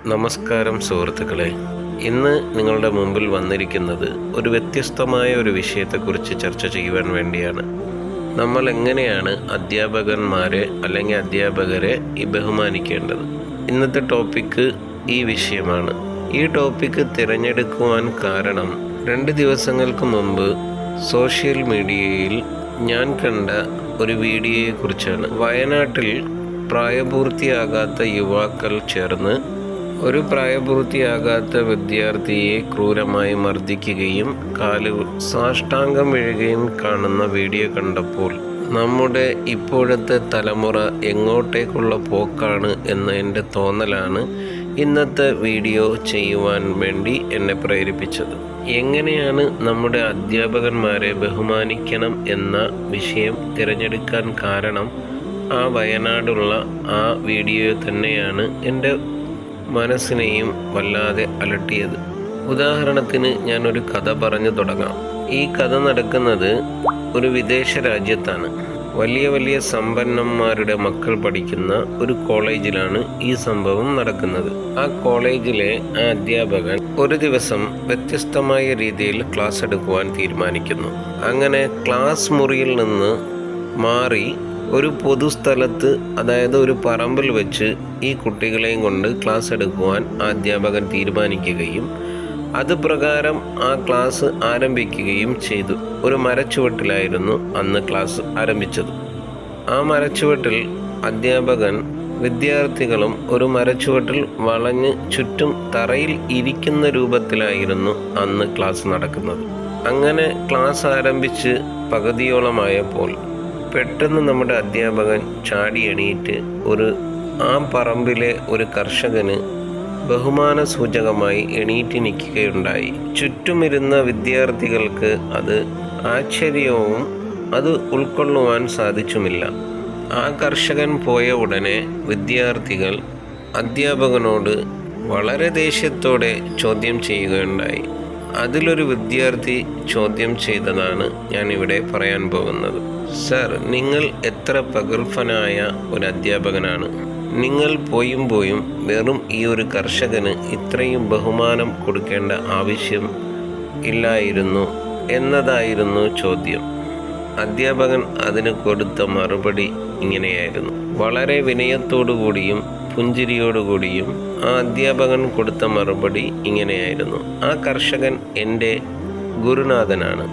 നമസ്കാരം സുഹൃത്തുക്കളെ. ഇന്ന് നിങ്ങളുടെ മുമ്പിൽ വന്നിരിക്കുന്നത് ഒരു വ്യത്യസ്തമായ ഒരു വിഷയത്തെക്കുറിച്ച് ചർച്ച ചെയ്യുവാൻ വേണ്ടിയാണ്. നമ്മൾ എങ്ങനെയാണ് അധ്യാപകന്മാരെ അല്ലെങ്കിൽ അധ്യാപകരെ ബഹുമാനിക്കേണ്ടത്? ഇന്നത്തെ ടോപ്പിക്ക് ഈ വിഷയമാണ്. ഈ ടോപ്പിക്ക് തിരഞ്ഞെടുക്കുവാൻ കാരണം 2 ദിവസങ്ങൾക്ക് മുമ്പ് സോഷ്യൽ മീഡിയയിൽ ഞാൻ കണ്ട ഒരു വീഡിയോയെക്കുറിച്ചാണ്. വയനാട്ടിൽ പ്രായപൂർത്തിയാകാത്ത യുവാക്കൾ ചേർന്ന് ഒരു പ്രായപൂർത്തിയാകാത്ത വിദ്യാർത്ഥിയെ ക്രൂരമായി മർദ്ദിക്കുകയും സാഷ്ടാംഗം വീഴുകയും കാണുന്ന വീഡിയോ കണ്ടപ്പോൾ നമ്മുടെ ഇപ്പോഴത്തെ തലമുറ എങ്ങോട്ടേക്കുള്ള പോക്കാണ് എന്ന എൻ്റെ തോന്നലാണ് ഇന്നത്തെ വീഡിയോ ചെയ്യുവാൻ വേണ്ടി എന്നെ പ്രേരിപ്പിച്ചത്. എങ്ങനെയാണ് നമ്മുടെ അധ്യാപകന്മാരെ ബഹുമാനിക്കണം എന്ന വിഷയം തിരഞ്ഞെടുക്കാൻ കാരണം ആ വയനാടുള്ള ആ വീഡിയോ തന്നെയാണ് എൻ്റെ മനസ്സിനെയും വല്ലാതെ അലട്ടിയത്. ഉദാഹരണത്തിന് ഞാനൊരു കഥ പറഞ്ഞു തുടങ്ങാം. ഈ കഥ നടക്കുന്നത് ഒരു വിദേശ രാജ്യത്താണ്. വലിയ വലിയ സമ്പന്നന്മാരുടെ മക്കൾ പഠിക്കുന്ന ഒരു കോളേജിലാണ് ഈ സംഭവം നടക്കുന്നത്. ആ കോളേജിലെ ആ അധ്യാപകൻ ഒരു ദിവസം വ്യത്യസ്തമായ രീതിയിൽ ക്ലാസ് എടുക്കുവാൻ തീരുമാനിക്കുന്നു. അങ്ങനെ ക്ലാസ് മുറിയിൽ നിന്ന് മാറി ഒരു പൊതുസ്ഥലത്ത്, അതായത് ഒരു പറമ്പിൽ വെച്ച് ഈ കുട്ടികളെയും കൊണ്ട് ക്ലാസ് എടുക്കുവാൻ അധ്യാപകൻ തീരുമാനിക്കുകയും അത് പ്രകാരം ആ ക്ലാസ് ആരംഭിക്കുകയും ചെയ്തു. ഒരു മരച്ചുവട്ടിലായിരുന്നു അന്ന് ക്ലാസ് ആരംഭിച്ചത്. ആ മരച്ചുവട്ടിൽ അധ്യാപകൻ വിദ്യാർത്ഥികളും ഒരു മരച്ചുവട്ടിൽ വളഞ്ഞ് ചുറ്റും തറയിൽ ഇരിക്കുന്ന രൂപത്തിലായിരുന്നു അന്ന് ക്ലാസ് നടക്കുന്നത്. അങ്ങനെ ക്ലാസ് ആരംഭിച്ച് പകുതിയോളമായപ്പോൾ പെട്ടെന്ന് നമ്മുടെ അധ്യാപകൻ ചാടി എണീറ്റ് ആ പറമ്പിലെ ഒരു കർഷകന് ബഹുമാന സൂചകമായി എണീറ്റ് നിൽക്കുകയുണ്ടായി. ചുറ്റുമിരുന്ന വിദ്യാർത്ഥികൾക്ക് അത് ആശ്ചര്യവും അത് ഉൾക്കൊള്ളുവാൻ സാധിച്ചുമില്ല. ആ കർഷകൻ പോയ ഉടനെ വിദ്യാർത്ഥികൾ അധ്യാപകനോട് വളരെ ദേഷ്യത്തോടെ ചോദ്യം ചെയ്യുകയുണ്ടായി. അതിലൊരു വിദ്യാർത്ഥി ചോദ്യം ചെയ്തതാണ് ഞാനിവിടെ പറയാൻ പോകുന്നത്. സർ, നിങ്ങൾ എത്ര പ്രഗത്ഭനായ ഒരു അധ്യാപകനാണ്. നിങ്ങൾ പോയും വെറും ഈ ഒരു കർഷകന് ഇത്രയും ബഹുമാനം കൊടുക്കേണ്ട ആവശ്യം ഇല്ലായിരുന്നു എന്നതായിരുന്നു ചോദ്യം. അധ്യാപകൻ അതിന് കൊടുത്ത മറുപടി ഇങ്ങനെയായിരുന്നു. വളരെ വിനയത്തോടുകൂടിയും പുഞ്ചിരിയോടുകൂടിയും ആ അധ്യാപകൻ കൊടുത്ത മറുപടി ഇങ്ങനെയായിരുന്നു: ആ കർഷകൻ എൻ്റെ ഗുരുനാഥനാണ്.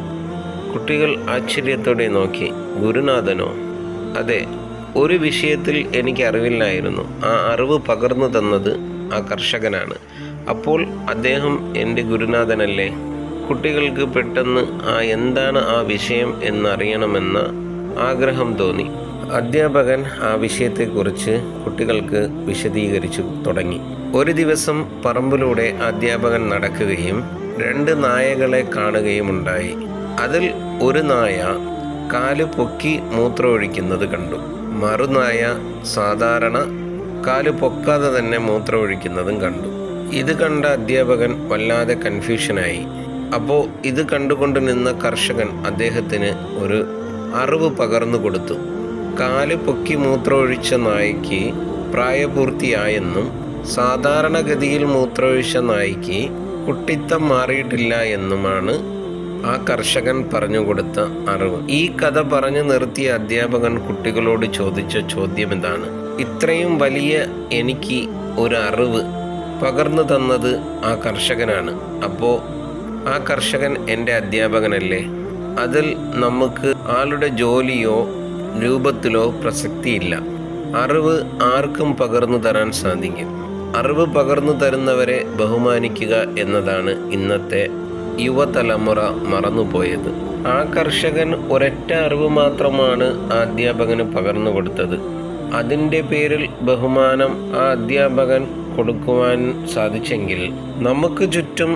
കുട്ടികൾ ആശ്ചര്യത്തോടെ നോക്കി. ഗുരുനാഥനോ? അതെ, ഒരു വിഷയത്തിൽ എനിക്ക് അറിവില്ലായിരുന്നു. ആ അറിവ് പകർന്നു തന്നത് ആ കർഷകനാണ്. അപ്പോൾ അദ്ദേഹം എൻ്റെ ഗുരുനാഥനല്ലേ? കുട്ടികൾക്ക് പെട്ടെന്ന് എന്താണ് ആ വിഷയം എന്നറിയണമെന്ന ആഗ്രഹം തോന്നി. അധ്യാപകൻ ആ വിഷയത്തെക്കുറിച്ച് കുട്ടികൾക്ക് വിശദീകരിച്ചു തുടങ്ങി. ഒരു ദിവസം പറമ്പിലൂടെ അധ്യാപകൻ നടക്കുകയും 2 നായകളെ കാണുകയുമുണ്ടായി. അതിൽ ഒരു നായ കാല് പൊക്കി മൂത്രമൊഴിക്കുന്നത് കണ്ടു. മറുനായ സാധാരണ കാല് പൊക്കാതെ തന്നെ മൂത്രമൊഴിക്കുന്നതും കണ്ടു. ഇത് കണ്ട അധ്യാപകൻ വല്ലാതെ കൺഫ്യൂഷനായി. അപ്പോൾ ഇത് കണ്ടുകൊണ്ട് നിന്ന കർഷകൻ അദ്ദേഹത്തിന് ഒരു അറിവ് പകർന്നു കൊടുത്തു. കാല് പൊക്കി മൂത്രമൊഴിച്ച നായ്ക്ക് പ്രായപൂർത്തിയായെന്നും സാധാരണഗതിയിൽ മൂത്രമൊഴിച്ച നായ്ക്ക് കുട്ടിത്തം മാറിയിട്ടില്ല എന്നുമാണ് ആ കർഷകൻ പറഞ്ഞുകൊടുത്ത അറിവ്. ഈ കഥ പറഞ്ഞു നിർത്തിയ അധ്യാപകൻ കുട്ടികളോട് ചോദിച്ച ചോദ്യം ഇതാണ്: ഇത്രയും വലിയ എനിക്ക് ഒരു അറിവ് പകർന്നു തന്നത് ആ കർഷകനാണ്. അപ്പോൾ ആ കർഷകൻ എൻ്റെ അധ്യാപകനല്ലേ? അതിൽ നമുക്ക് ആളുടെ ജോലിയോ രൂപത്തിലോ പ്രസക്തിയില്ല. അറിവ് ആർക്കും പകർന്നു തരാൻ സാധിക്കും. അറിവ് പകർന്നു തരുന്നവരെ ബഹുമാനിക്കുക എന്നതാണ് ഇന്നത്തെ യുവതലമുറ മറന്നുപോയത്. ആ കർഷകൻ ഒരൊറ്റ അറിവ് മാത്രമാണ് ആ അധ്യാപകന് പകർന്നു കൊടുത്തത്. അതിൻ്റെ പേരിൽ ബഹുമാനം ആ അധ്യാപകൻ കൊടുക്കുവാൻ സാധിച്ചെങ്കിൽ നമുക്ക് ചുറ്റും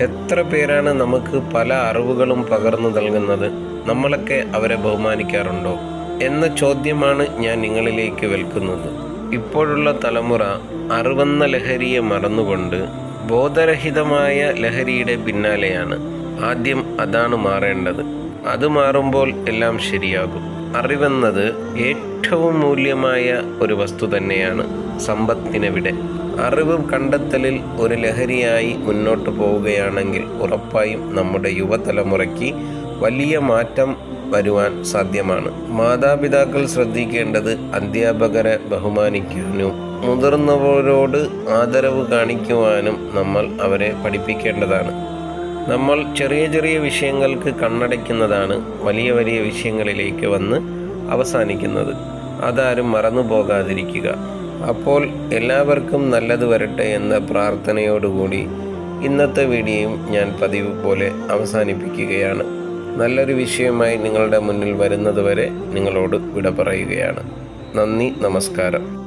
എത്ര പേരാണ് നമുക്ക് പല അറിവുകളും പകർന്നു നൽകുന്നത്? നമ്മളൊക്കെ അവരെ ബഹുമാനിക്കാറുണ്ടോ എന്ന ചോദ്യമാണ് ഞാൻ നിങ്ങളിലേക്ക് വെൽക്കുന്നത്. ഇപ്പോഴുള്ള തലമുറ അറിവെന്ന ലഹരിയെ മറന്നുകൊണ്ട് ബോധരഹിതമായ ലഹരിയുടെ പിന്നാലെയാണ്. ആദ്യം അതാണ് മാറേണ്ടത്. അത് മാറുമ്പോൾ എല്ലാം ശരിയാകും. അറിവെന്നത് ഏറ്റവും മൂല്യമായ ഒരു വസ്തു തന്നെയാണ്. സമ്പത്തിനെവിടെ? അറിവ് കണ്ടെത്തലിൽ ഒരു ലഹരിയായി മുന്നോട്ട് പോവുകയാണെങ്കിൽ ഉറപ്പായും നമ്മുടെ യുവതലമുറയ്ക്ക് വലിയ മാറ്റം വരുവാൻ സാധ്യമാണ്. മാതാപിതാക്കൾ ശ്രദ്ധിക്കേണ്ടത് അധ്യാപകരെ ബഹുമാനിക്കാനും മുതിർന്നവരോട് ആദരവ് കാണിക്കുവാനും നമ്മൾ അവരെ പഠിപ്പിക്കേണ്ടതാണ്. നമ്മൾ ചെറിയ ചെറിയ വിഷയങ്ങൾക്ക് കണ്ണടയ്ക്കുന്നതാണ് വലിയ വലിയ വിഷയങ്ങളിലേക്ക് വന്ന് അവസാനിക്കുന്നത്. അതാരും മറന്നു പോകാതിരിക്കുക. അപ്പോൾ എല്ലാവർക്കും നല്ലത് വരട്ടെ എന്ന പ്രാർത്ഥനയോടുകൂടി ഇന്നത്തെ വീഡിയോയും ഞാൻ പതിവ് പോലെ അവസാനിപ്പിക്കുകയാണ്. നല്ലൊരു വിഷയമായി നിങ്ങളുടെ മുന്നിൽ വരുന്നതുവരെ നിങ്ങളോട് വിട പറയുകയാണ്. നന്ദി, നമസ്കാരം.